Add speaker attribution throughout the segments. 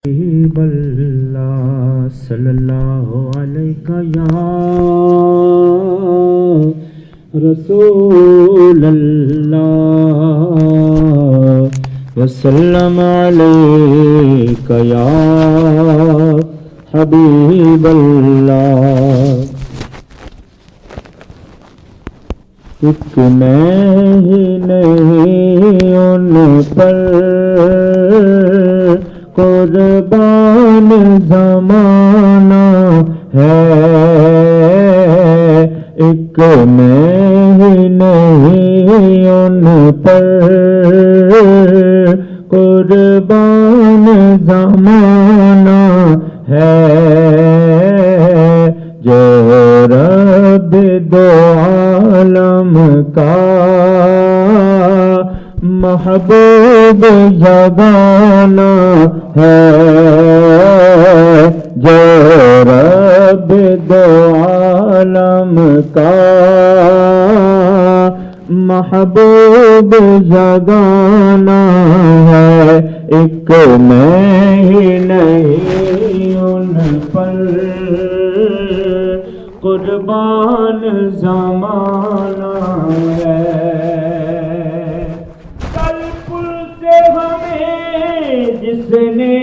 Speaker 1: حبیب اللہ صلی اللہ علیہ یا رسول اللہ وسلم علیک یا حبیب اللہ. ایک میں ہی نہیں ان پر قربان زمانہ ہے، ایک میں ہی نہیں ان پر قربان زمانہ ہے، جو رب دو عالم کا محبوب یگانہ ہے، جو رب دو عالم کا محبوب یگانہ ہے، ایک میں ہی نہیں ان پر قربان زمانہ ہے. کل پل سے ہمیں جس نے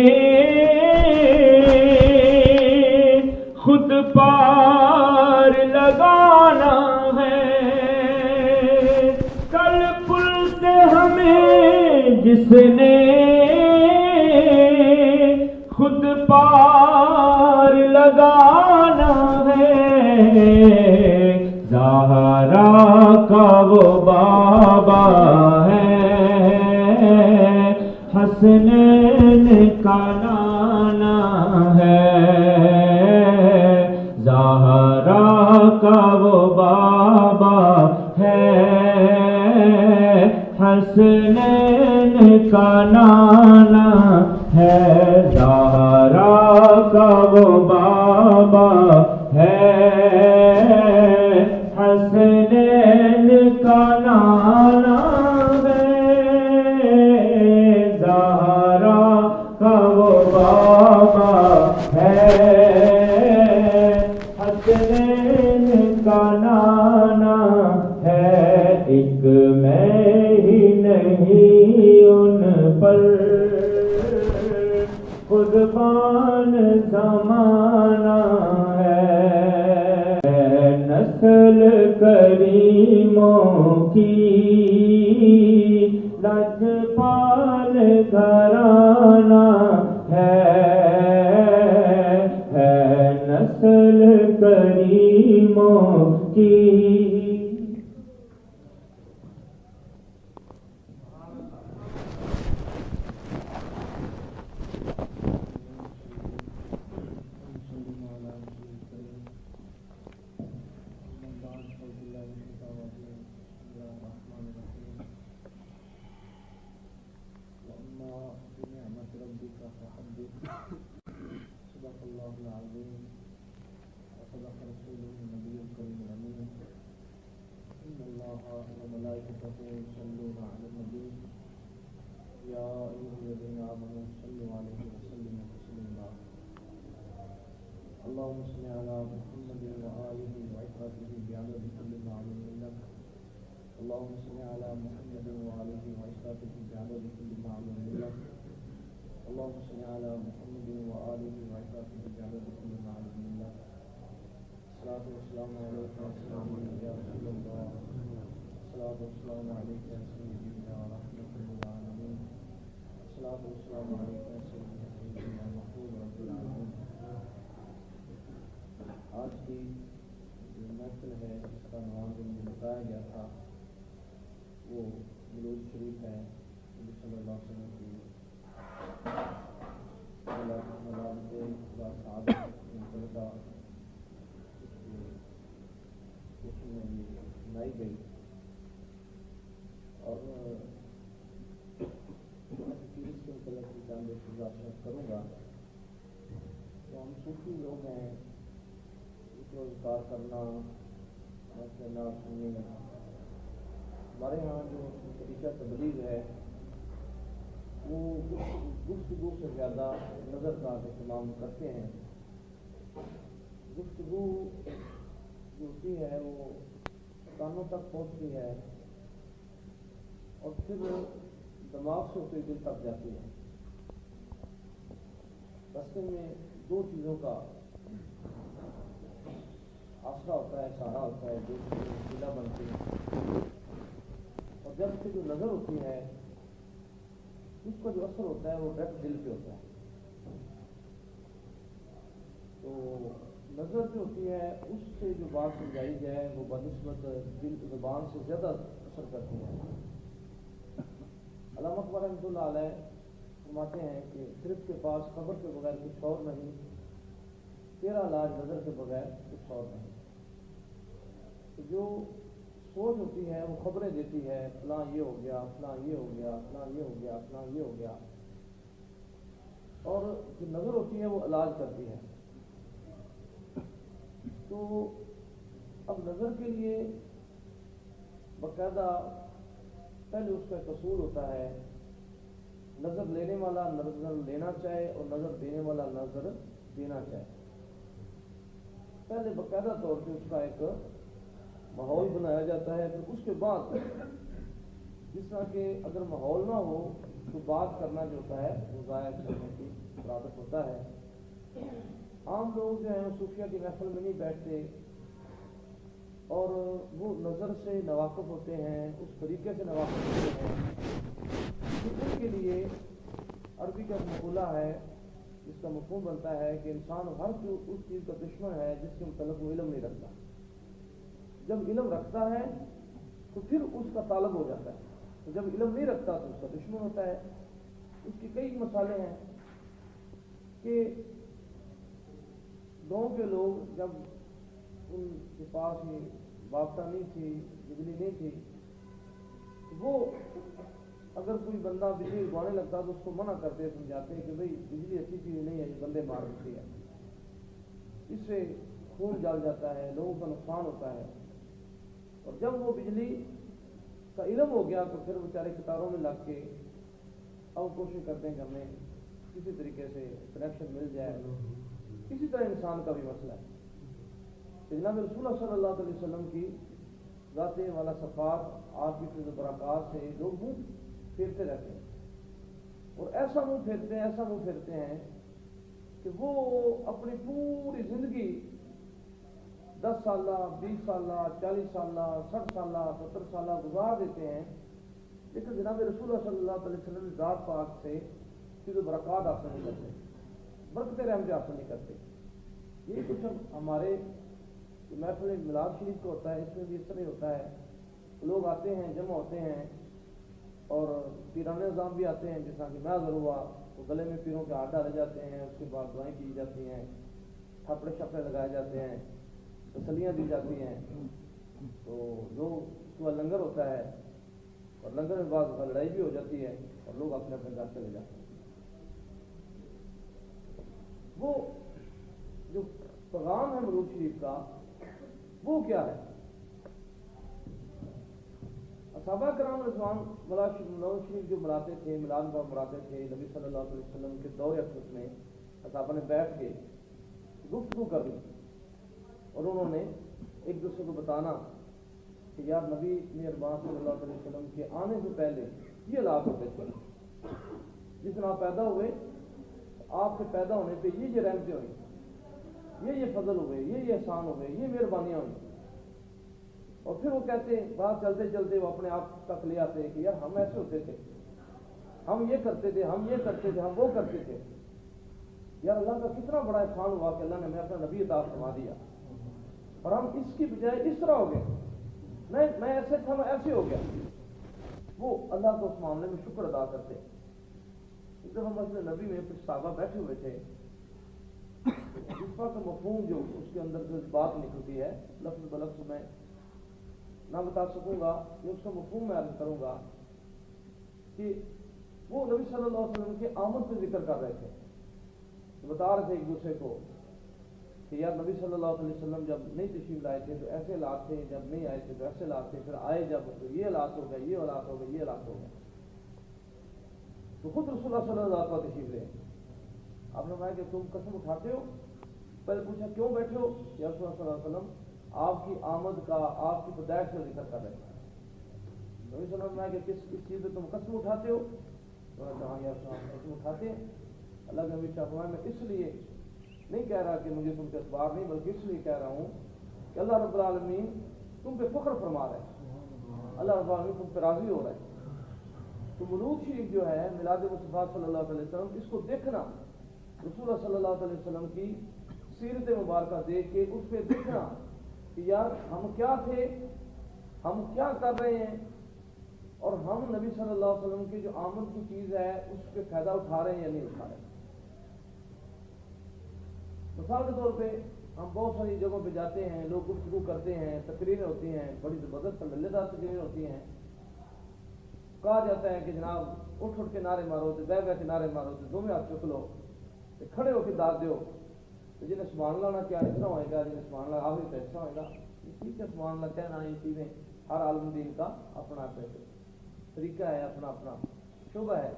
Speaker 1: خود پار لگانا ہے، کل پل سے ہمیں جس نے خود پار لگانا ہے، زہرا کا وہ بابا ہے، حسنین کا نانا ہے، زہرا کا وہ بابا ہے، حسنین کا نانا ہے، زہرا کا وہ بابا ہے، حسنین کا نانا ہے، زہرا کا وہ بابا ہے، حسنین کا نانا ہے، ایک میں ہی نہیں ان پر قربان زمانہ ہے، نسل کریموں کی لجپال گھرانہ ہے، نسل کریموں کی. اللهم صل على محمد وآله وعترته بعدد كل معلوم لك. اللهم صل على محمد وآله وعترته بعدد كل معلوم لك. اللهم صل على محمد وآله وعترته بعدد كل معلوم لك. الصلاة والسلام عليك يا رسول الله. الصلاة والسلام عليك يا سيدي يا رحمة للعالمين. الصلاة والسلام عليك يا سيدي يا محمود رب العالمين. آج کی جو محفل ہے جس کا نام مجھے بتایا گیا تھا وہ درود شریف ہے نبی صلی اللہ علیہ وسلم کی متعلقہ اس میں سنائی گئی اور اس کے متعلق چند وضاحت کروں گا. تو ہم صوفی لوگ ہیں، روزگار کرنا سننے، ہمارے ہاں جو طریقہ تبلیغ ہے وہ گفتگو سے زیادہ نظر کا اہتمام کرتے ہیں. گفتگو جو ہوتی ہے وہ کانوں تک پہنچتی ہے اور پھر دماغ سے ہوتے دل تک جاتی ہے. راستے میں دو چیزوں کا آسرا ہوتا ہے، سہارا ہوتا ہے، جو وسیلہ بنتی ہے. اور جب سے جو نظر ہوتی ہے اس کا جو اثر ہوتا ہے وہ ڈائریکٹ دل پہ ہوتا ہے. تو نظر جو ہوتی ہے اس سے جو بات سمجھائی جائے وہ بنسبت دل زبان سے زیادہ اثر کرتی ہے. علامہ اقبال رحمۃ اللہ علیہ فرماتے ہیں کہ صرف کے پاس خبر کے بغیر کچھ اور نہیں، تیرا علاج نظر کے بغیر کچھ اور نہیں. تو جو سوچ ہوتی ہے وہ خبریں دیتی ہے، فلاں یہ ہو گیا، فلاں یہ ہو گیا، فلاں یہ ہو گیا، فلاں یہ ہو گیا. اور جو نظر ہوتی ہے وہ علاج کرتی ہے. تو اب نظر کے لیے باقاعدہ پہلے اس کا ایک اصول ہوتا ہے، نظر لینے والا نظر لینا چاہے اور نظر دینے والا نظر دینا چاہے. پہلے باقاعدہ طور پہ اس کا ایک ماحول بنایا جاتا ہے. پھر اس کے بعد جس طرح کہ اگر ماحول نہ ہو تو بات کرنا جو ہوتا ہے وہ ضائع کرنے کی برابر ہوتا ہے. عام لوگ جو ہیں صوفیہ کی محفل میں نہیں بیٹھتے اور وہ نظر سے نواقف ہوتے ہیں، اس طریقے سے نواقف ہوتے ہیں کہ ان کے لیے عربی کا مقولہ ہے جس کا مفہوم بنتا ہے کہ انسان ہر اس چیز کا دشمن ہے جس کے متعلق وہ علم نہیں رکھتا. جب علم رکھتا ہے تو پھر اس کا طالب ہو جاتا ہے، تو جب علم نہیں رکھتا تو اس کا دشمن ہوتا ہے. اس کی کئی مثالیں ہیں کہ گاؤں کے لوگ جب ان کے پاس ہی بابتا نہیں تھی، بجلی نہیں تھی، وہ اگر کوئی بندہ بجلی اگوانے لگتا تو اس کو منع کرتے سمجھاتے کہ بھئی بجلی اچھی چیز نہیں ہے، یہ بندے مار دیتی ہے، اس سے خون جل جاتا ہے، لوگوں کا نقصان ہوتا ہے. اور جب وہ بجلی کا علم ہو گیا تو پھر بیچارے قطاروں میں لگ کے اب کوشش کرتے ہیں کہ ہمیں کسی طریقے سے کنیکشن مل جائے. اسی طرح انسان کا بھی مسئلہ ہے کہ جناب رسول اللہ صلی اللہ علیہ وسلم کی ذات والا صفات، آپ کی فضل و برکات سے لوگ منہ پھیرتے رہتے ہیں اور ایسا منہ پھیرتے ہیں، ایسا منہ پھیرتے ہیں کہ وہ اپنی پوری زندگی 10 سالہ، 20 سالہ، 40 سالہ، 60 سالہ، 70 سالہ گزار دیتے ہیں، لیکن جناب رسول اللہ صلی اللہ علیہ وسلم ذات پاک سے فضل و برکات حاصل نہیں کرتے، برکت رحمت حاصل نہیں کرتے. یہ کچھ ہمارے محفل میلاد شریف کو ہوتا ہے، اس میں بھی اس طرح ہوتا ہے. لوگ آتے ہیں، جمع ہوتے ہیں اور پیرانے نظام بھی آتے ہیں، جس طرح کہ محضر ہوا تو گلے میں پیروں کے ہاتھ ڈالے جاتے ہیں، اس کے بعد دعائیں کی جاتی ہیں، تھپڑے شپڑے لگائے جاتے ہیں، تسلیاں دی جاتی ہیں. تو جو اس کا لنگر ہوتا ہے اور لنگر میں بعض لڑائی بھی ہو جاتی ہے اور لوگ اپنے اپنے گھر چلے جاتے ہیں. وہ جو پیغام ہے مولود شریف کا وہ کیا ہے؟ صحابہ کرام رضوان مولود شریف جو ملاتے تھے، میلاد کا مراتے تھے، نبی صلی اللہ علیہ وسلم کے دور اقدس میں صحابہ نے بیٹھ کے گفتگو کرنی اور انہوں نے ایک دوسرے کو بتانا کہ یار نبی مہربان صلی اللہ علیہ وسلم کے آنے سے پہلے یہ حالات ہوتے تھے، جس دن آپ پیدا ہوئے آپ کے پیدا ہونے پہ یہ رحمتیں ہوئی، یہ فضل ہوئے، یہ احسان ہوئے، یہ مہربانیاں ہوئی. اور پھر وہ کہتے بات چلتے چلتے وہ اپنے آپ تک لے آتے کہ یار ہم ایسے ہوتے تھے، ہم یہ کرتے تھے، ہم یہ کرتے تھے، ہم وہ کرتے تھے. یار اللہ کا کتنا بڑا احسان ہوا کہ اللہ نے ہمیں اپنا نبی عطا فرما دیا اور ہم اس کی بجائے اس طرح ہو گئے، میں ایسے تھا، میں ایسے ہو گیا. وہ اللہ کو اس معاملے میں شکر ادا کرتے. جب ہم مسجد نبی میں کچھ صحابہ بیٹھے ہوئے تھے، جس کا مفہوم جو اس کے اندر جو بات نکلتی ہے لفظ بلفظ میں نہ بتا سکوں گا، یہ اس کا مفہوم میں عرض کروں گا کہ وہ نبی صلی اللہ علیہ وسلم کے آمد پہ ذکر کر رہے تھے، بتا رہے تھے ایک دوسرے کو کہ یار نبی صلی اللہ علیہ وسلم جب نہیں تشریف لائے تھے تو ایسے حالات تھے، جب نہیں آئے تھے تو ایسے حالات تھے، پھر آئے جب تو یہ حالات ہو گئے، یہ حالات ہو گئے، یہ حالات ہو گئے. تو خود رسول اللہ صلی اللہ علیہ وسلم تشریف لے آپ نے فرمایا کہ تم قسم اٹھاتے ہو؟ پہلے پوچھا کیوں بیٹھے ہو؟ یا رسول اللہ صلی اللہ علیہ وسلم آپ کی آمد کا، آپ کی پیدائش کا ذکر کر رہے ہیں۔ نبی صلی اللہ علیہ وسلم کہ کس چیز سے تم قسم اٹھاتے ہو؟ تو نے کہا یا رسول اللہ قسم اٹھاتے ہیں۔ اللہ کے نبی فرمایا میں اس لیے نہیں کہہ رہا کہ مجھے تم پہ اعتبار نہیں، بلکہ اس لیے کہہ رہا ہوں کہ اللہ رب العالمین تم پہ فخر فرما رہا ہے، اللہ رب العالمین تم پہ راضی ہو رہا ہے۔ تو مولود شریف جو ہے، میلاد مصطفیٰ صلی اللہ علیہ وسلم، اس کو دیکھنا، رسول اللہ صلی اللہ علیہ وسلم کی سیرت مبارکہ دیکھ کے اس پہ دیکھنا کہ یار ہم کیا تھے، ہم کیا کر رہے ہیں، اور ہم نبی صلی اللہ علیہ وسلم کی جو آمد کی چیز ہے اس پہ فائدہ اٹھا رہے ہیں یا نہیں اٹھا رہے ہیں۔ مثال کے طور پہ ہم بہت ساری جگہوں پہ جاتے ہیں، لوگ گفتگو کرتے ہیں، تقریریں ہوتی ہیں، بڑی زبردست ملے دار تقریریں ہوتی ہیں، کہا جاتا ہے کہ جناب اٹھ کے نعرے مارو، تو بہ کے نعرے مارو، تو دو میں ہاتھ چک لو، کھڑے ہو کے داد دیو، تو جنہیں سبحان اللہ نہ کیا اس طرح ہوئے گا، جنہیں سبحان اللہ آخری تو اس طرح ہوئے گا۔ ٹھیک ہے، سبحان اللہ کہنا، یہ چیزیں ہر عالم دین کا اپنا طریقہ ہے، اپنا اپنا شعبہ ہے،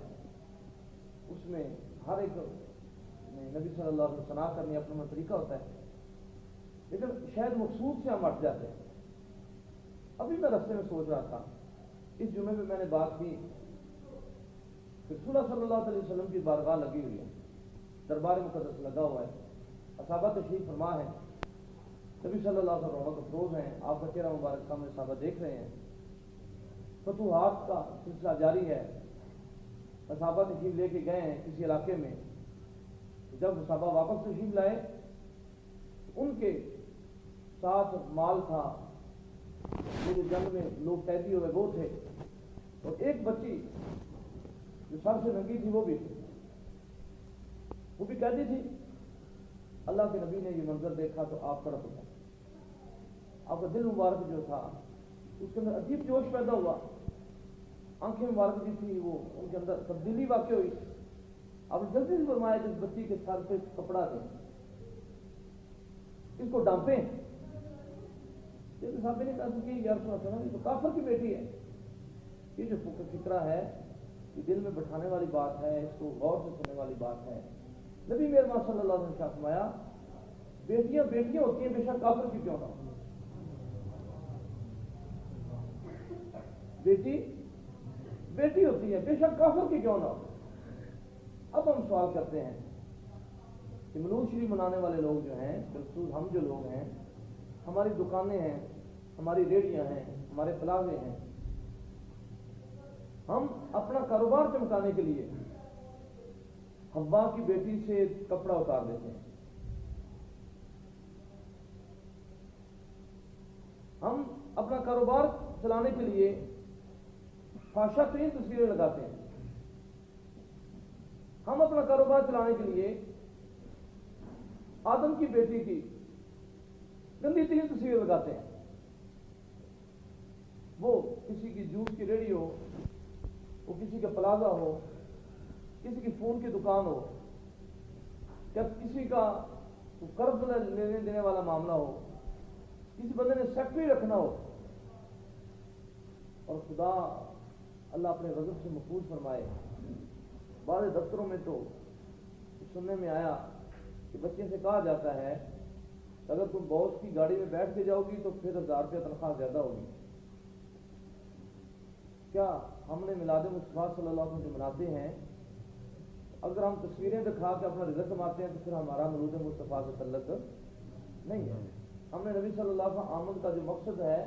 Speaker 1: اس میں ہر ایک نبی صلی اللہ علیہ وسلم ثنا کرنے اپنا طریقہ ہوتا ہے، لیکن شاید مخصوص سے ہم ہٹ جاتے ہیں۔ ابھی میں رستے میں سوچ رہا تھا، اس جمعے میں نے بات کی کہ رسول اللہ صلی اللہ علیہ وسلم کی بارگاہ لگی ہوئی ہے، دربار مقدس لگا ہوا ہے، صحابہ تشریف فرما ہے، نبی صلی اللہ علیہ وسلم رونق افروز ہیں، آپ کا چہرہ مبارک سامنے صحابہ دیکھ رہے ہیں، فتوحات کا سلسلہ جاری ہے، صحابہ تشریف لے کے گئے ہیں کسی علاقے میں، جب صحابہ واپس تشریف لائے ان کے ساتھ مال تھا، جو جنگ میں لوگ قیدی ہوئے وہ تھے، اور ایک بچی جو سر سے ننگی تھی وہ بھی قیدی تھی۔ اللہ کے نبی نے یہ منظر دیکھا تو آپ طرف اٹھا، آپ کا دل مبارک جو تھا اس کے اندر عجیب جوش پیدا ہوا، آنکھیں مبارک جو تھی وہ ان کے اندر تبدیلی واقع ہوئی۔ آپ نے جلدی سے فرمایا کہ اس بچی کے سر پہ کپڑا دیں، اس کو ڈانپیں۔ صاحب نے کہا کہ یا رسول اللہ یہ تو کافر کی بیٹی ہے۔ یہ جو فکرہ ہے یہ دل میں بٹھانے والی بات ہے، اس کو غور سے سننے والی بات ہے۔ نبی مہربان صلی اللہ علیہ وسلم نے فرمایا بیٹیاں بیٹیاں ہوتی ہیں، بے شک کافر کی کیوں نہ ہو، بیٹی بیٹی ہوتی ہے بے شک کافر کی کیوں نہ ہو۔ اب ہم سوال کرتے ہیں کہ مولود شریف منانے والے لوگ جو ہیں، بالخصوص ہم جو لوگ ہیں، ہماری دکانیں ہیں، ہماری ریڑیاں ہیں، ہمارے پلازے ہیں، ہم اپنا کاروبار چمکانے کے لیے حوا کی بیٹی سے کپڑا اتار دیتے ہیں، ہم اپنا کاروبار چلانے کے لیے فحشہ ترین تصویریں لگاتے ہیں، ہم اپنا کاروبار چلانے کے لیے آدم کی بیٹی کی گندی ترین تصویر لگاتے ہیں، وہ کسی کی جوس کی ریڑھی ہو، وہ کسی کا پلازا ہو، کسی کی فون کی دکان ہو، یا کسی کا قرض لینے دینے والا معاملہ ہو، کسی بندے نے سیکٹری رکھنا ہو، اور خدا اللہ اپنے غضب سے محفوظ فرمائے۔ بعض دفتروں میں تو سننے میں آیا کہ بچے سے کہا جاتا ہے کہ اگر تم باس کی گاڑی میں بیٹھ کے جاؤ گی تو پھر 1000 روپیہ تنخواہ زیادہ ہوگی۔ کیا ہم نے میلاد مصطفیٰ صلی اللہ علیہ وسلم جو مناتے ہیں، اگر ہم تصویریں دکھا کے اپنا رزق کماتے ہیں تو پھر ہمارا مولود مصطفیٰ سے تعلق نہیں ہے۔ ہم نے نبی صلی اللہ علیہ وسلم آمد کا جو مقصد ہے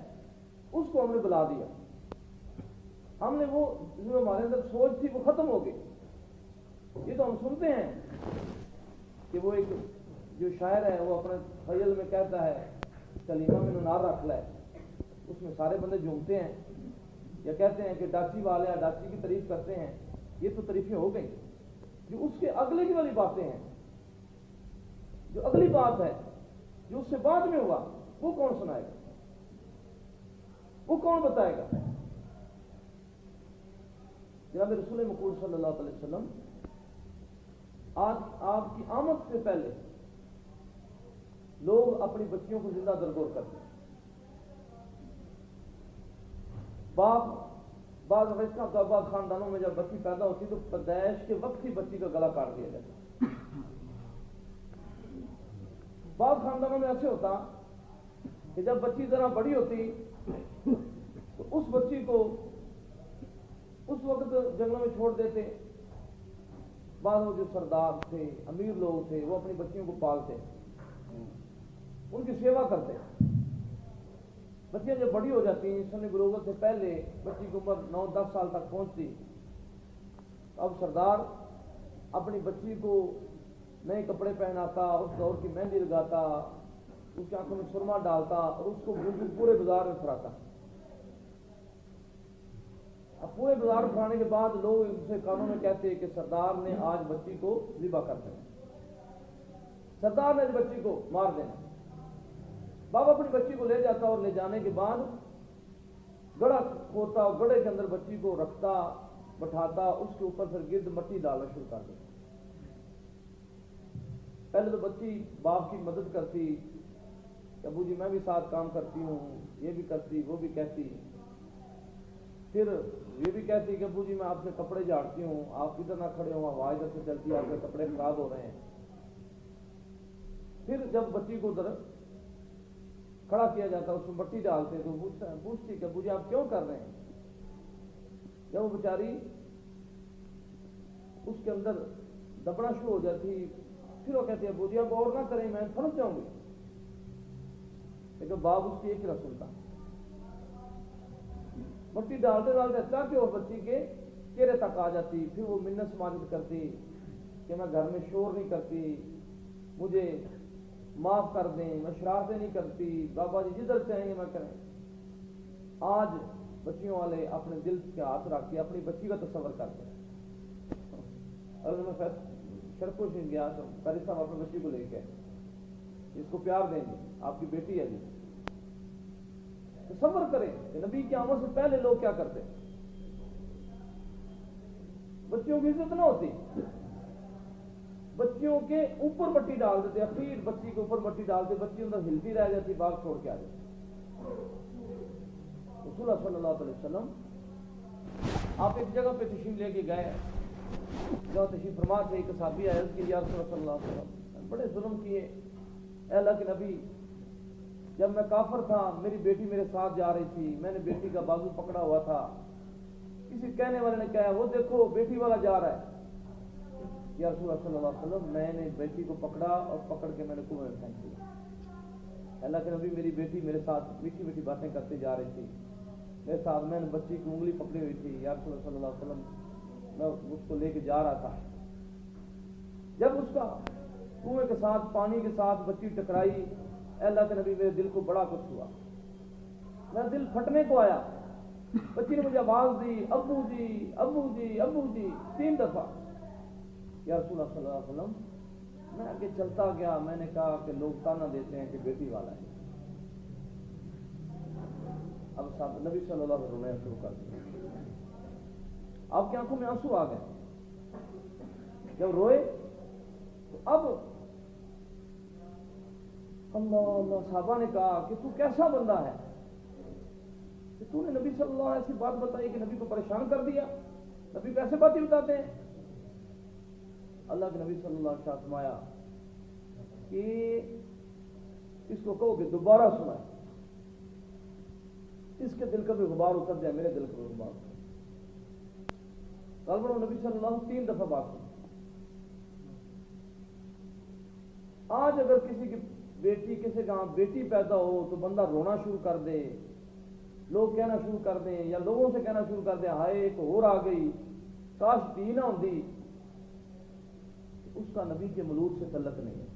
Speaker 1: اس کو ہم نے بلا دیا، ہم نے وہ جو ہمارے اندر سوچ تھی وہ ختم ہو گئی۔ یہ تو ہم سنتے ہیں کہ وہ ایک جو شاعر ہے وہ اپنے خیال میں کہتا ہے کلیمہ میں نار رکھ لائے، اس میں سارے بندے جھومتے ہیں، یا کہتے ہیں کہ ڈاچی والے ہیں ڈاچی کی تعریف کرتے ہیں۔ یہ تو تعریفیں ہو گئی، جو اس کے اگلے کی والی باتیں ہیں، جو اگلی بات ہے جو اس سے بعد میں ہوا، وہ کون سنائے گا، وہ کون بتائے گا؟ جناب رسول مقبول صلی اللہ علیہ وسلم آج آپ کی آمد سے پہلے لوگ اپنی بچیوں کو زندہ درگور کرتے ہیں، باپ بعض ویسا تو بعض خاندانوں میں جب بچی پیدا ہوتی تو پیدائش کے وقت ہی بچی کا گلا کاٹ دیا جاتا. بعض خاندانوں میں ایسے ہوتا کہ جب بچی ذرا بڑی ہوتی تو اس بچی کو اس وقت جنگلوں میں چھوڑ دیتے. بعض وہ جو سردار تھے، امیر لوگ تھے، وہ اپنی بچیوں کو پالتے، ان کی سیوا کرتے. بچیاں جب بڑی ہو جاتی ہیں، سن بلوغت سے پہلے بچی کی عمر 9-10 سال تک پہنچتی، اب سردار اپنی بچی کو نئے کپڑے پہناتا، اس دور کی مہندی لگاتا، اس کی آنکھوں میں سرما ڈالتا اور اس کو پورے بازار میں پھراتا. اب پورے بازار پھرانے کے بعد لوگ اسے کانوں میں کہتے کہ سردار نے آج بچی کو ذبح کر دینا، سردار نے بچی کو مار دینا. بابا اپنی بچی کو لے جاتا اور لے جانے کے بعد گڑھا کھوتا اور گڑھے کے اندر بچی کو رکھتا، بٹھاتا، اس کے اوپر پھر گرد مٹی ڈالنا شروع کر دیتا. پہلے تو بچی باپ کی مدد کرتی کہ ابو جی میں بھی ساتھ کام کرتی ہوں، یہ بھی کرتی، وہ بھی کہتی. پھر یہ بھی کہتی کہ ابو جی میں آپ کے کپڑے جھاڑتی ہوں، آپ ادھر نہ کھڑے ہوں، آواز ادھر سے چلتی ہے، آپ کے کپڑے خراب ہو رہے ہیں. پھر جب بچی کو ادھر کھڑا کیا جاتا، اس میں مٹی ڈالتے تو پوچھتی کہ ابو جی آپ کیوں کر رہے ہیں. جب وہ بیچاری اس کے اندر دبنا شروع ہو جاتی، پھر وہ کہتے ہیں ابو جی آپ اور نہ کریں، میں پھنس جاؤں گی. لیکن باپ اس کی ایک نہ سنتا، مٹی ڈالتے ڈالتے تاکہ وہ بچی کے چہرے تک آ جاتی. پھر وہ منت سماجت کرتی کہ میں گھر میں شور نہیں کرتی، مجھے معاف کر دیں، میں شرارتیں نہیں کرتی، بابا جی جدھر چاہیں گے میں کریں. آج بچیوں والے اپنے دل کے ہاتھ رکھ کے اپنی بچی کا تصور کرتے ہیں. اگر میں سڑکوں سے گیا تو قاری صاحب اپنی بچی کو لے کے اس کو پیار دیں گے، آپ کی بیٹی ہے جی. تصور کریں کہ نبی کی آمد سے پہلے لوگ کیا کرتے، بچیوں کی عزت نہ ہوتی، بچیوں کے اوپر مٹی ڈال دیتے، اخیر بچی کے اوپر مٹی ڈالتے، بچی اندر ہلتی رہ جاتی، باغ چھوڑ کے آ جاتی. رسول اللہ صلی اللہ علیہ وسلم آپ ایک جگہ پہ تشریف لے کے گئے، جہاں تشریف فرما تھے، ایک صحابی آئے اس کی یا رسول اللہ صلی اللہ علیہ وسلم بڑے ظلم کیے، اے اللہ کے نبی جب میں کافر تھا میری بیٹی میرے ساتھ جا رہی تھی، میں نے بیٹی کا بازو پکڑا ہوا تھا، کسی کہنے والے نے کہا وہ دیکھو بیٹی والا جا رہا ہے. یا رسول اللہ صلی اللہ علیہ وسلم میں نے بیٹی کو پکڑا اور پکڑ کے میں نے کنویں میں پھینک دیا. اللہ کے نبی میری بیٹی میرے ساتھ میٹھی میٹھی باتیں کرتے جا رہی تھی، میرے ساتھ میں نے بچی کی انگلی پکڑی ہوئی تھی، یا رسول اللہ صلی اللہ علیہ وسلم میں اس کو لے کے جا رہا تھا. جب اس کا کنویں کے ساتھ پانی کے ساتھ بچی ٹکرائی، اللہ کے نبی میرے دل کو بڑا کچھ ہوا، میرا دل پھٹنے کو آیا. بچی نے مجھے آواز دی ابو جی ابو جی ابو جی 3 دفعہ. یا رسول اللہ صلی اللہ علیہ وسلم میں آگے چلتا گیا، میں نے کہا کہ لوگ تانا دیتے ہیں کہ بیٹی والا ہے. اب صاحب نبی صلی اللہ علیہ وسلم شروع کر دیا، آپ کی آنکھوں میں آنسو آ گئے. جب روئے تو اب اللہ اللہ صحابہ نے کہا کہ تو کیسا بندہ ہے کہ تو نے نبی صلی اللہ علیہ وسلم ایسی بات بتائی کہ نبی کو پریشان کر دیا. نبی کو ایسے باتیں بتاتے ہیں. اللہ کے نبی صلی اللہ علیہ وسلم فرمایا کہ اس کو کہو کہ دوبارہ سنائے، اس کے دل کا بھی غبار اتر جائے، میرے دل کا بھی غبار اتر. غالباً نبی صلی اللہ علیہ وسلم 3 دفعہ بات سنی. آج اگر کسی کی بیٹی کسی کا بیٹی پیدا ہو تو بندہ رونا شروع کر دے، لوگ کہنا شروع کر دیں یا لوگوں سے کہنا شروع کر دیں ہائے ایک اور آ گئی، کاش دی نہ ہوتی. اس کا نبی کے ملود سے تعلق نہیں ہے.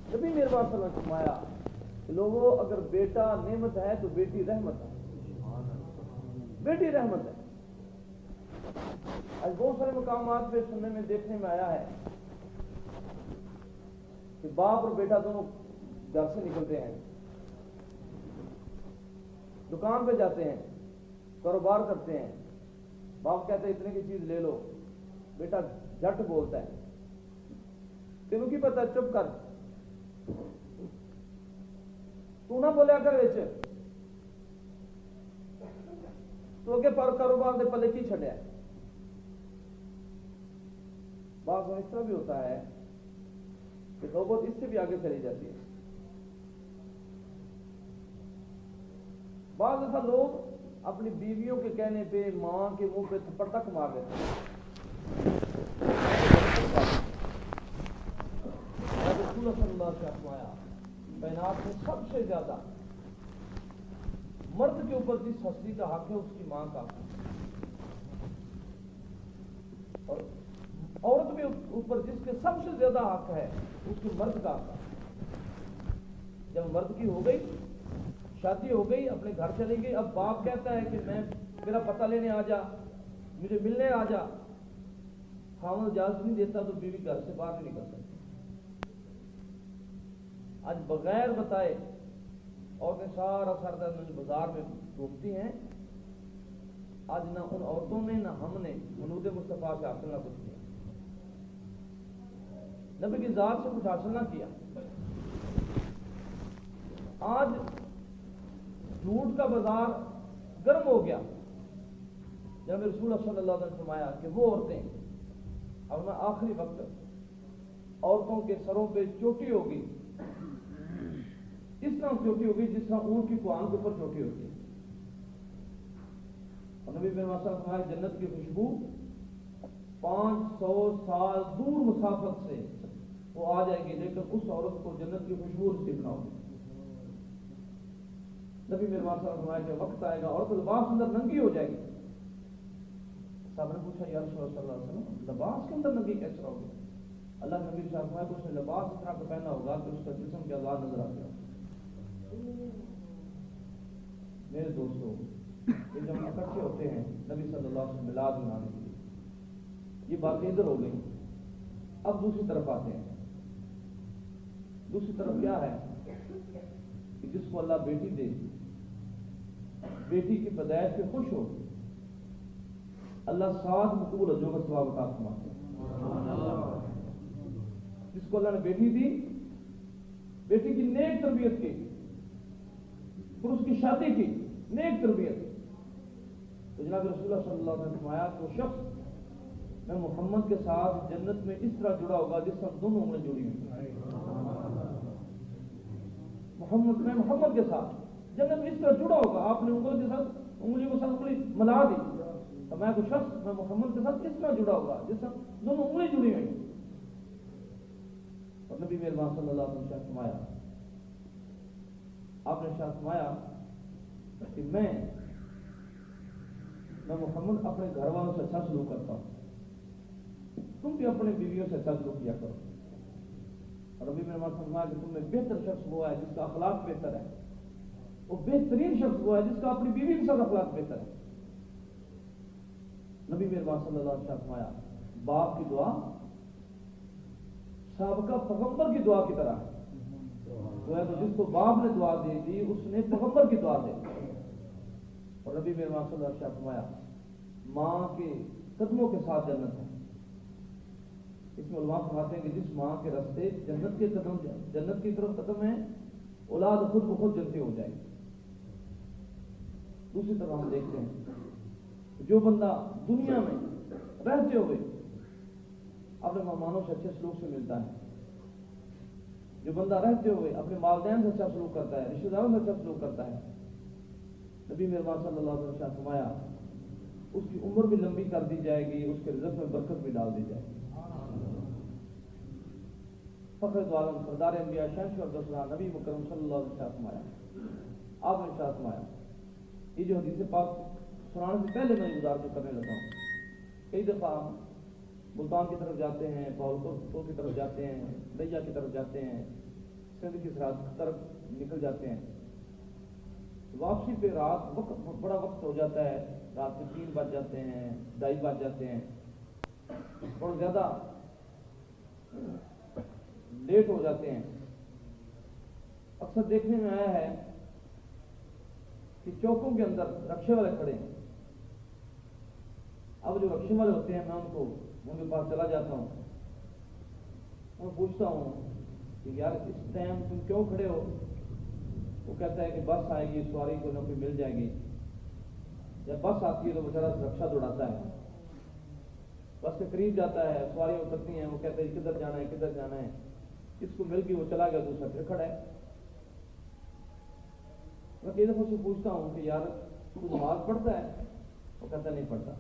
Speaker 1: نبی میرے پاس صلی اللہ علیہ وسلم فرمایا کہ لوگوں اگر بیٹا نعمت ہے تو بیٹی رحمت ہے، بیٹی رحمت ہے. آج بہت سارے مقامات پہ سننے میں دیکھنے میں آیا ہے کہ باپ اور بیٹا دونوں گھر سے نکلتے ہیں، دکان پہ جاتے ہیں، کاروبار کرتے ہیں، باپ کہتے ہیں اتنے کی چیز لے لو، بیٹا جھٹ بولتا ہے تینوں کی پتہ چپ کر، تو نہ بولیا کر ویچ.
Speaker 2: تو اگے پر کاروبار دے پلے کی چھڈیا ہے. بعض اس طرح بھی ہوتا ہے کہ نوبت اس سے بھی آگے چلی جاتی ہے. بعض دفعہ لوگ اپنی بیویوں کے کہنے پہ ماں کے منہ پہ تھپڑ تک مار دیتے ہیں. رسول صلی اللہ سے فرمایا کائنات میں سب سے زیادہ مرد کے اوپر جس ہستی کا حق ہے اس کی ماں کا، اور عورت کے اوپر جس کے سب سے زیادہ حق ہے اس کے مرد کا حق. جب مرد کی ہو گئی، شادی ہو گئی، اپنے گھر چلی گئی، اب باپ کہتا ہے کہ میں میرا پتہ لینے آ جا، مجھے ملنے آ جا. خاوند اجازت نہیں دیتا تو بیوی گھر سے باہر نہیں نکل سکتی. آج بغیر بتائے عورتیں سارا سردر بازار میں ڈوبتی ہیں. آج نہ ان عورتوں نے نہ ہم نے حدود مصطفیٰ سے حاصل نہ کچھ کیا، نبی کی ذات سے کچھ حاصل نہ کیا. آج جھوٹ کا بازار گرم ہو گیا. جب رسول اللہ صلی اللہ علیہ وسلم نے فرمایا کہ وہ عورتیں، اب میں آخری وقت عورتوں کے سروں پہ چوٹی ہوگی، اس طرح چوٹی ہوگی جس طرح اونٹ کی کوان کے اوپر چوٹی ہوتی ہے. اور نبی صلی اللہ علیہ وسلم فرمایا جنت کی خوشبو 500 سال دور مسافت سے وہ آ جائے گی، لیکن اس عورت کو جنت کی خوشبو نصیب نہ ہوگی. نبی میرے واسطہ فرمایا کہ وقت آئے گا عورت لباس اندر ننگی ہو جائے گی. صاحب نے پوچھا یا رسول اللہ صلی اللہ علیہ وسلم لباس کے اندر ننگی کیسے ہوگی؟ اللہ کے نبی صاحب فرمایا کہ اس نے لباس اس طرح کا پہنا ہوگا کہ اس کا جسم کے آزاد نظر آتے ہو. میرے دوستوں، یہ جب اکٹھے ہوتے ہیں نبی صلی اللہ علیہ وسلم میلاد منانے کے لیے، یہ باتیں ادھر ہو گئی. اب دوسری طرف آتے ہیں. دوسری طرف کیا ہے کہ جس کو اللہ بیٹی دے، بیٹی کی پیدائش پہ خوش ہو، اللہ 7 مقبول حجوں کا ثواب عطا فرماتے ہیں. جس کو اللہ نے بیٹی دی، بیٹی کی نیک تربیت کی، پھر اس کی شادی کی نیک تربیت، تو جناب رسول اللہ صلی اللہ علیہ وسلم نے فرمایا کہ وہ شخص میں محمد کے ساتھ جنت میں اس طرح جڑا ہوگا جس طرح دونوں انگلیں جڑی ہوئی. محمد کے ساتھ جنت میں اس طرح جڑا ہوگا. آپ نے انگلوں کے ساتھ انگلیوں کے ساتھ انگلی ملا دی، فرمایا کہ شخص میں محمد کے ساتھ اس طرح جڑا ہوگا جس طرح دونوں انگلی جڑی ہوئی. اور نبی مہربان صلی اللہ علیہ وسلم نے فرمایا، آپ نے شاہ فرمایا کہ میں محمد اپنے گھر والوں سے اچھا سلوک کرتا ہوں، تم بھی اپنے بیویوں سے اچھا سلوک کیا کرو. اور ابھی میں فرمایا کہ تم میں بہتر شخص وہ ہے جس کا اخلاق بہتر ہے، وہ بہترین شخص وہ ہے جس کا اپنی بیوی کے ساتھ اخلاق بہتر ہے. نبی مہربان صلی اللہ علیہ وسلم فرمایا باپ کی دعا سابقہ پیغمبر کی دعا کی طرح ہے. تو جس کو باپ نے دعا دے دی اس نے پیغمبر کی دعا دے دی. اور نبی مہربان صلی اللہ علیہ وسلم فرمایا ماں کے قدموں کے ساتھ جنت ہے. اس میں علماء فرماتے ہیں کہ جس ماں کے راستے جنت کے قدم، جنت کی طرف قدم ہے، اولاد خود بخود جنتی ہو جائے گی. دوسری طرف ہم دیکھتے ہیں جو بندہ دنیا میں رہتے ہوئے اپنے مہمانوں سے اچھے سلوک سے ملتا ہے، جو بندہ رہتے ہوئے اپنے والدین سے اچھا سلوک کرتا ہے، رشتہ داروں سے اچھا سلوک کرتا ہے، نبی مہربان صلی اللہ علیہ وسلم نے فرمایا اس کی عمر بھی لمبی کر دی جائے گی، اس کے رزق میں برکت بھی ڈال دی جائے گی. فخر عالم سردار انبیاء شہنشاہ الرسول نبی مکرم صلی اللہ علیہ وسلم فرمایا، آپ نے ارشاد فرمایا، یہ جو حدیث پاک سنانے سے پہلے میں گزارش کرنے لگا ہوں، کئی دفعہ ہم ملتان کی طرف جاتے ہیں، بہاولپور کی طرف جاتے ہیں، لیا کی طرف جاتے ہیں، سندھ کی طرف نکل جاتے ہیں. واپسی پہ رات بڑا وقت ہو جاتا ہے، رات میں 3 بج جاتے ہیں، 2:30 بج جاتے ہیں، اور زیادہ لیٹ ہو جاتے ہیں. اکثر دیکھنے میں آیا ہے کہ چوکوں کے اندر رکشے والے کھڑے ہیں. اب جو رکشے والے ہوتے ہیں میں ان کے پاس چلا جاتا ہوں، میں پوچھتا ہوں کہ یار اس ٹائم تم کیوں کھڑے ہو؟ وہ کہتا ہے کہ بس آئے گی، سواری کو نہ کوئی مل جائے گی. جب بس آتی ہے تو بیچارہ رکشا دوڑاتا ہے، بس کے قریب جاتا ہے، سواریاں اترتی ہیں، وہ کہتے ہیں کدھر جانا ہے کدھر جانا ہے، اس کو مل گئی وہ چلا گیا، دوسرا پھر کھڑا ہے۔ میں کئی دفعہ سے پوچھتا ہوں کہ یار تو نماز پڑھتا ہے؟ وہ کہتا نہیں پڑھتا۔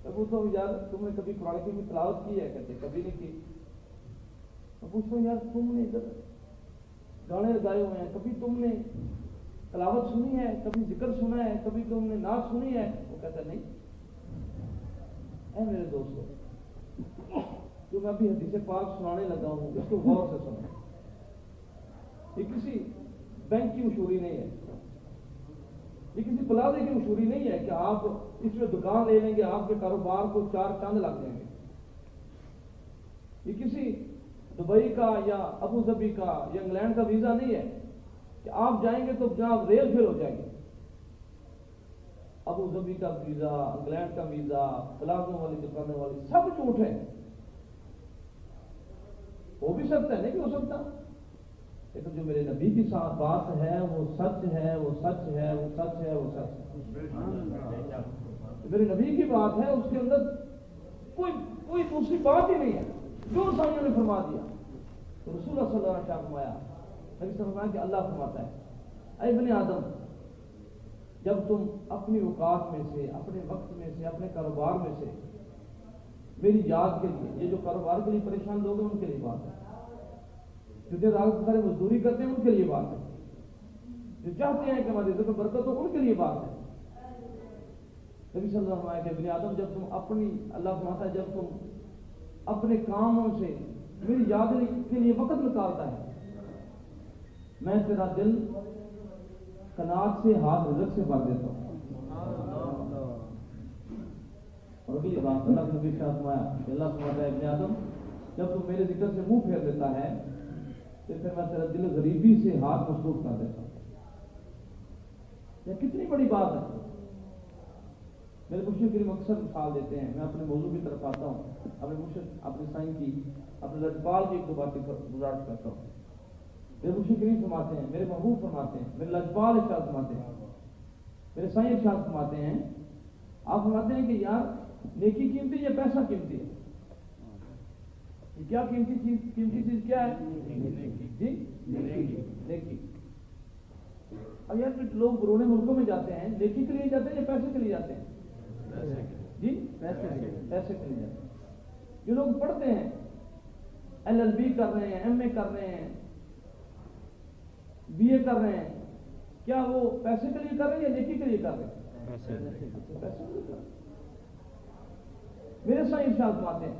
Speaker 2: میں پوچھتا ہوں یار تم نے کبھی قرآن کی تلاوت کی ہے؟ کہتے کبھی نہیں کی۔ میں پوچھتا ہوں یار تم نے ادھر گانے گائے ہوئے ہیں، کبھی تم نے تلاوت سنی ہے، کبھی ذکر سنا ہے، کبھی تم نے نعت سنی ہے؟ وہ کہتا نہیں۔ اے میرے دوستو، جو میں ابھی حدیث پاک سنانے لگا ہوں اس کو غور سے سنیں۔ یہ کسی بینک کی مشہوری نہیں ہے، یہ کسی پلازے کی مشہوری نہیں ہے کہ آپ اس میں دکان لے لیں گے آپ کے کاروبار کو 4 چاند لگ جائیں گے۔ یہ کسی دبئی کا یا ابو ظبی کا یا انگلینڈ کا ویزا نہیں ہے کہ آپ جائیں گے تو جناب ریل فیل ہو جائیں گے۔ ابو ظبی کا ویزا، انگلینڈ کا ویزا، پلازوں والی دکانوں والی سب جھوٹ ہے۔ ہو بھی سکتا ہے نہیں کہ ہو سکتا، لیکن جو میرے نبی کی ساتھ بات ہے وہ سچ ہے، وہ سچ ہے، وہ سچ ہے، وہ سچ ہے۔ میرے نبی کی بات ہے، اس کے اندر کوئی دوسری بات ہی نہیں ہے، جو سائیوں نے فرما دیا تو رسول اللہ صلی اللہ علیہ وسلم نے فرمایا، نبی صلی اللہ علیہ وسلم کہ اللہ فرماتا ہے اے ابن آدم، جب تم اپنی اوقات میں سے، اپنے وقت میں سے، اپنے کاروبار میں سے میری یاد کے لیے، یہ جو کاروبار کے لیے پریشان لوگ ہیں ان کے لیے بات ہے، جو دیر رات سارے مزدوری کرتے ہیں ان کے لیے بات ہے، جو چاہتے ہیں کہ ہمارے رزق میں برکت ہو ان کے لیے بات ہے۔ نبی صلی اللہ علیہ وسلم کہ ابن آدم، جب تم اپنی، اللہ فرماتا ہے جب تم اپنے کاموں سے میری یاد کے لیے وقت نکالتا ہے، میں تیرا دل قناعت سے، ہاتھ رزق سے بھر دیتا ہوں۔ اور اگلی بات اللہ کے نبی نے فرمایا کہ اللہ فرماتا ہے ابن آدم، جب تم میرے ذکر سے منہ پھیر دیتا ہے تو پھر میں تیرا دل غریبی سے ہاتھ مصروف کر دیتا ہوں۔ یہ کتنی بڑی بات ہے۔ میرے مرشد کریم اکثر مثال دیتے ہیں، میں اپنے موضوع کی طرف آتا ہوں، اپنے مرشد، اپنے سائن کی، اپنے لجپال کی ایک دو باتیں گزارش کرتا ہوں۔ میرے مرشد کریم فرماتے ہیں، میرے محبوب فرماتے ہیں، میرے لجپال ارشاد فرماتے ہیں، میرے سائن ارشاد فرماتے ہیں، آپ فرماتے ہیں کہ یار نیکی قیمتی یا پیسہ قیمتی ہے؟ یہ کیا قیمتی چیز کیا ہے؟ جی نیکی۔ اب یار لوگ بیرون ملکوں میں جاتے ہیں نیکی کے لیے جاتے ہیں یا پیسے کے لیے جاتے ہیں؟ جی پیسے کے لیے جاتے ہیں۔ جو لوگ پڑھتے ہیں، LLB کر رہے ہیں، MA کر رہے ہیں، BA کر رہے ہیں، کیا وہ پیسے کے لیے کر رہے ہیں یا نیکی کے لیے کر رہے ہیں؟ پیسے کے لیے کر رہے ہیں۔ میرے سائیں ارشاد فرماتے ہیں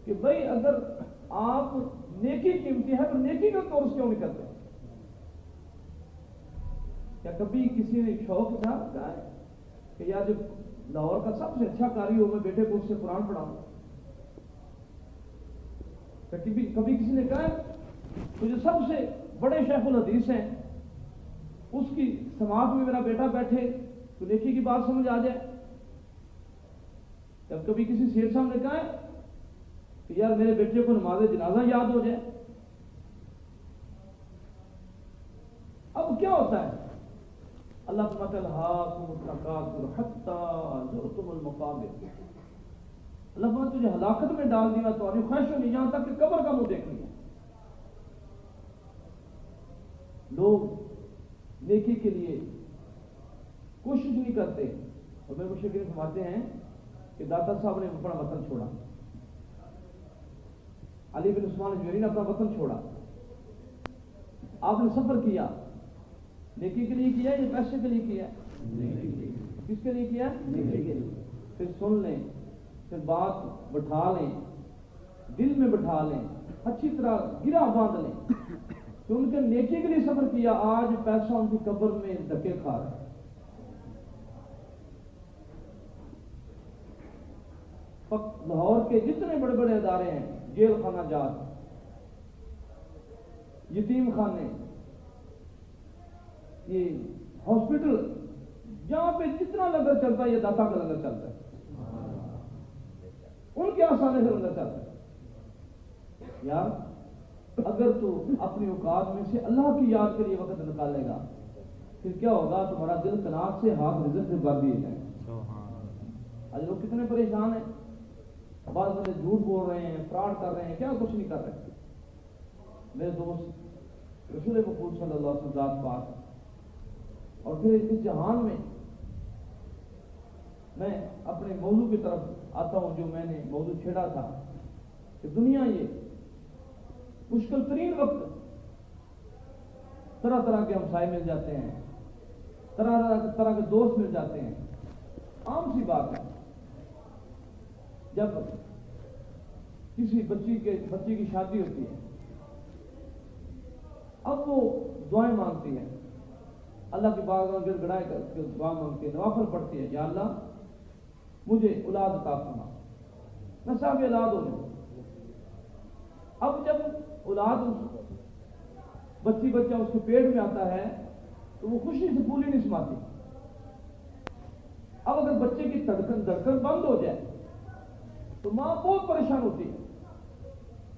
Speaker 2: کہ بھائی اگر آپ نیکی قیمتی ہے تو نیکی کا کورس کیوں نہیں کرتے؟ کیا کبھی کسی نے شوق تھا کہا ہے کہ یار جو لاہور کا سب سے اچھا قاری ہو میں بیٹے کو اس سے قرآن پڑھاؤں؟ کبھی کسی نے کہا ہے تو جو سب سے بڑے شیخ الحدیث ہیں اس کی سماعت میں میرا بیٹا بیٹھے تو نیکی کی بات سمجھ آ جائے؟ جب کبھی کسی شیخ صاحب نے کہا ہے کہ یار میرے بیٹے کو نماز جنازہ یاد ہو جائے؟ اب کیا ہوتا ہے؟ اللہ فرماتا ہے الہاکم التکاثر حتی زرتم المقابر، اللہ فرماتا تجھے ہلاکت میں ڈال دیا تو خواہشوں میں یہاں تک کہ قبر کا منہ دیکھ لیا۔ لوگ نیکی کے لیے کوشش نہیں کرتے، اور میرے مرشد کریم فرماتے ہیں کہ داتا صاحب نے اپنا وطن چھوڑا، علی بن عثمان جوہری نے اپنا وطن چھوڑا، آپ نے سفر کیا، نیکی کے لیے کیا یا پیسے کے لیے کیا؟ کس کے لیے کیا؟ نیکی کے لیے۔ پھر سن لیں، پھر بات بٹھا لیں، دل میں بٹھا لیں، اچھی طرح گرا باندھ لیں کہ ان کے نیکی کے لیے سفر کیا، آج پیسہ ان کی قبر میں دھکے کھا رہا ہے۔ لاہور کے جتنے بڑے بڑے ادارے ہیں، جیل خانہ جات، یتیم خانے، یہ ہاسپٹل، جہاں پہ جتنا لنگر چلتا ہے یہ داتا کا لنگر چلتا ہے، ان کے آسانے سے لنگر چلتا ہے۔ یار اگر تو اپنی اوقات میں سے اللہ کی یاد کے لیے وقت نکالے گا پھر کیا ہوگا؟ تمہارا دل قناعت سے ہاتھ رزق سے بھر دیے جائیں. آج لوگ کتنے پریشان ہیں. بعض بندے جھوٹ بول رہے ہیں، فراڈ کر رہے ہیں، کیا کچھ نہیں کر رہے. میرے دوست رسول مقبول صلی اللہ علیہ وسلم پاک، اور پھر اس جہان میں اپنے موضوع کی طرف آتا ہوں جو میں نے موضوع چھیڑا تھا کہ دنیا یہ مشکل ترین وقت، طرح طرح کے ہمسائے مل جاتے ہیں، طرح طرح کے دوست مل جاتے ہیں. عام سی بات ہے. جب کسی بچی کی شادی ہوتی ہے، اب وہ دعائیں مانگتی ہے، اللہ کی بارگاہ میں گڑ گڑائے کر کے دعا مانگتی ہے، نوافل پڑھتی ہے، یا اللہ مجھے اولاد عطا فرما، میں صاحب اولاد ہو جاؤں. اب جب اولاد بچہ اس کے پیٹ میں آتا ہے تو وہ خوشی سے پوری نہیں سماتی. اب اگر بچے کی دھڑکن بند ہو جائے تو ماں بہت پریشان ہوتی ہے،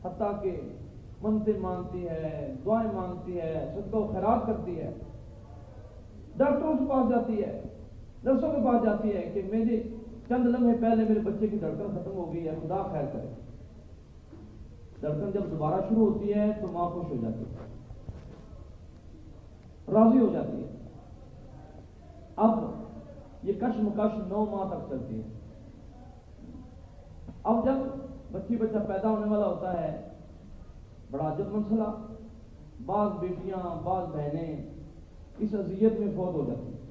Speaker 2: حتیٰ کہ منتیں مانگتی ہے، دعائیں مانگتی ہے، صدقہ و خیرات کرتی ہے، ڈاکٹروں کے پاس جاتی ہے، نرسوں کے پاس جاتی ہے کہ میرے چند لمحے پہلے میرے بچے کی دھڑکن ختم ہو گئی ہے، خدا خیر کرے. دھڑکن جب دوبارہ شروع ہوتی ہے تو ماں خوش ہو جاتی ہے، راضی ہو جاتی ہے. اب یہ کشمکش 9 ماہ تک چلتی ہے. اب جب بچہ پیدا ہونے والا ہوتا ہے، بڑا عجب مسئلہ، بعض بیٹیاں بعض بہنیں اس اذیت میں فوت ہو جاتی ہیں.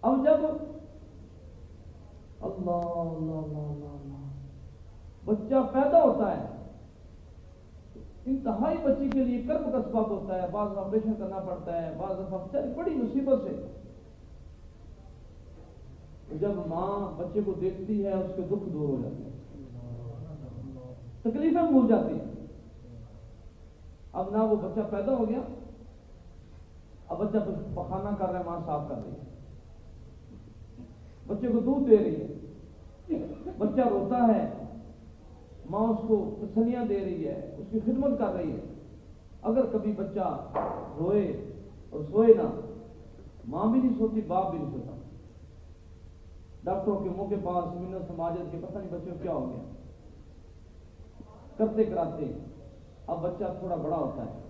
Speaker 2: اب جب اللہ اللہ اللہ اللہ بچہ پیدا ہوتا ہے، انتہائی بچی کے لیے کرب کا سبب ہوتا ہے، بعض آپریشن کرنا پڑتا ہے، بعض دفعہ بڑی مصیبت سے. جب ماں بچے کو دیکھتی ہے اس کے دکھ دور ہو جاتے ہیں، تکلیفیں بھول جاتی ہیں. اب نہ وہ بچہ پیدا ہو گیا، اب بچہ پخانہ کر رہا ہے، ماں صاف کر رہی ہے، بچے کو دودھ دے رہی ہے، بچہ روتا ہے، ماں اس کو تسلیاں دے رہی ہے، اس کی خدمت کر رہی ہے. اگر کبھی بچہ روئے اور سوئے نہ، ماں بھی نہیں سوتی، باپ بھی نہیں سوتا. ڈاکٹروں کے منہ کے پاس منت سماجت کے پتہ نہیں بچوں کیا ہو گیا کرتے کراتے. اب بچہ تھوڑا بڑا ہوتا ہے،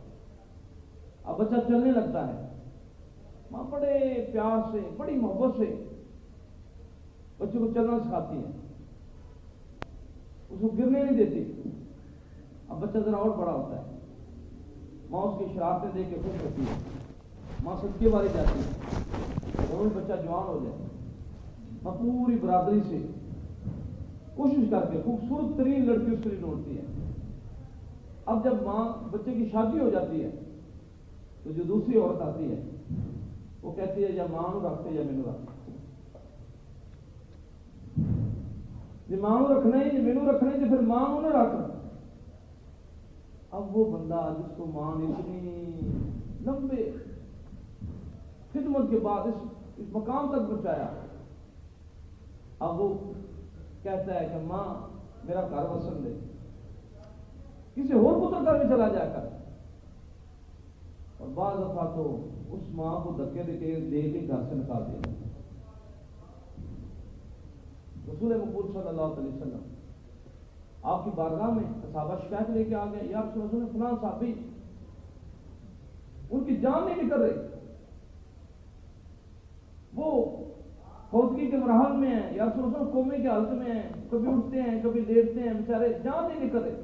Speaker 2: اب بچہ چلنے لگتا ہے، ماں بڑے پیار سے بڑی محبت سے بچے کو چلنا سکھاتی ہے، اس کو گرنے نہیں دیتی. اب بچہ ذرا اور بڑا ہوتا ہے، ماں اس کی شرارتیں دیکھ کے خوش ہوتی ہے، ماں صدقے والی جاتی ہے، اور بچہ جوان ہو جائے، ماں پوری برادری سے کوشش کر کے خوبصورت ترین لڑکی اس کے لیے ڈھونڈتی ہے. اب جب ماں بچے کی شادی ہو جاتی ہے تو جو دوسری عورت آتی ہے وہ کہتی ہے یا ماں نو رکھتے یا مینو رکھتے، جی ماں نو رکھنا ہے یا مینو رکھنا ہے، پھر ماں نو نہ رکھ. اب وہ بندہ جس کو ماں نے اتنی لمبے خدمت کے بعد اس مقام تک پہنچایا، اب وہ کہتا ہے کہ ماں میرا گھر وسن دے، کسی اور پتر گھر میں چلا جائے کر. اور بعض دفعہ تو اس ماں کو دھکے دے کے گھر سے نکال دیا. رسول مقبول صلی اللہ علیہ وسلم آپ کی بارگاہ میں صحابہ شکایت لے کے آ گئے، یا رسول اللہ فلاں صحابی ان کی جان نہیں نکل رہی، وہ فوتگی کے مراحل میں ہیں، یا رسول اللہ کومے کی حالت میں ہیں، کبھی اٹھتے ہیں کبھی لیٹتے ہیں، بیچارے جان نہیں نکل رہے.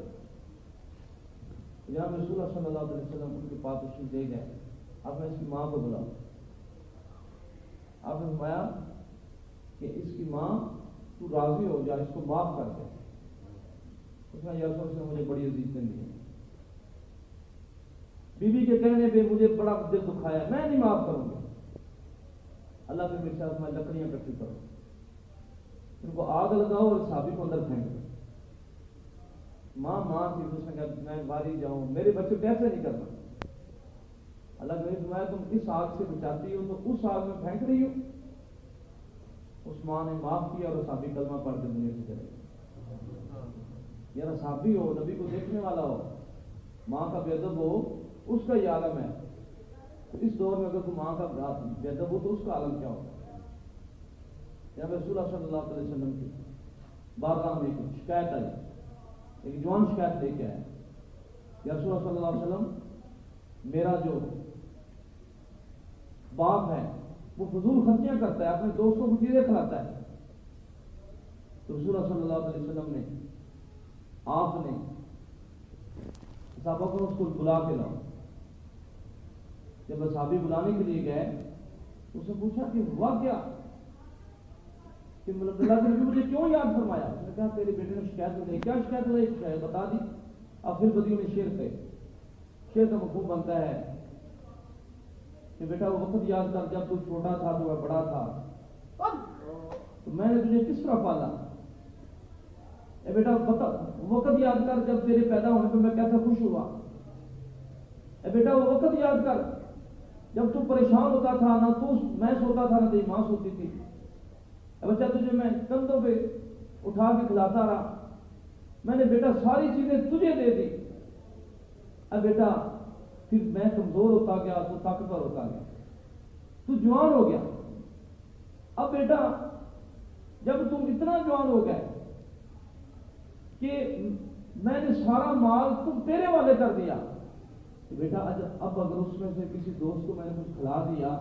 Speaker 2: جناب رسول اللہ صلی اللہ علیہ وسلم ان کے پاس تشریف لے گئے. آپ نے اس کی ماں کو بلاؤ. آپ نے فرمایا کہ اس کی ماں تو راضی ہو جا، اس کو معاف کر دے. اس نے یا رسول اللہ مجھے بڑی عزیزیں دی ہیں، بیوی کے کہنے پہ مجھے بڑا دل دکھایا، میں نہیں معاف کروں گا. اللہ کے میرے ساتھ میں لکڑیاں اکٹھی کرو، ان کو آگ لگاؤ اور صحابی کو اندر پھینک دو. ماں تھی، اس نے کہا میں باری جاؤں، میرے بچے کیسے نہیں کرنا. اللہ کے نبی فرمایا تم اس آگ سے بچاتی ہو تو اس آگ میں پھینک رہی ہو. اس ماں نے معاف کیا اور صحابی کلمہ پڑھ کے دنیا سے چلے گئے. یار صحابی ہو، نبی کو دیکھنے والا ہو، ماں کا بے ادب ہو، اس کا یہ عالم ہے. اس دور میں اگر کوئی ماں کا بے ادب ہو تو اس کا عالم کیا ہوگا؟ جب رسول اللہ صلی اللہ علیہ وسلم کی بارگاہ میں ایک شکایت آئی، ایک جوان شکایت لے کے آیا، یا رسول اللہ صلی اللہ علیہ وسلم میرا جو باپ ہے وہ فضول خرچیاں کرتا ہے، اپنے دوستوں کو چیزیں کھلاتا ہے۔ تو رسول اللہ صلی اللہ علیہ وسلم نے آپ نے صحابہ کو اس کو بلا کے لاؤ۔ جب صحابی بلانے کے لیے گئے تو اس نے پوچھا کہ ہوا کیا، کہ مطلب اللہ کے نبی مجھے کیوں یاد فرمایا؟ اس نے کہا تیرے بیٹے نے شکایت ہو گئی۔ کیا شکایت ہو گئی؟ شکایت بتا دی۔ اب پھر بدیوں نے شعر کہے، شعر کا مفہوم بنتا ہے کہ بیٹا وہ وقت یاد کر جب تو چھوٹا تھا تو میں بڑا تھا، تو میں نے تجھے کس طرح پالا۔ اے بیٹا وقت یاد کر جب تیرے پیدا ہونے پہ میں کیسا خوش ہوا۔ اے بیٹا وہ وقت یاد کر جب تو پریشان ہوتا تھا، نہ تو میں سوتا تھا نہ تیری ماں سوتی تھی۔ اے بچہ تجھے میں کندھوں پہ اٹھا کے کھلاتا رہا، میں نے بیٹا ساری چیزیں تجھے دے دی۔ اے بیٹا پھر میں کمزور ہوتا گیا تو طاقتور ہوتا گیا، تو جوان ہو گیا۔ اب بیٹا جب تم اتنا جوان ہو گئے کہ میں نے سارا مال تم تیرے والے کر دیا، تو بیٹا اب اگر اس میں سے کسی دوست کو میں نے کچھ کھلا دیا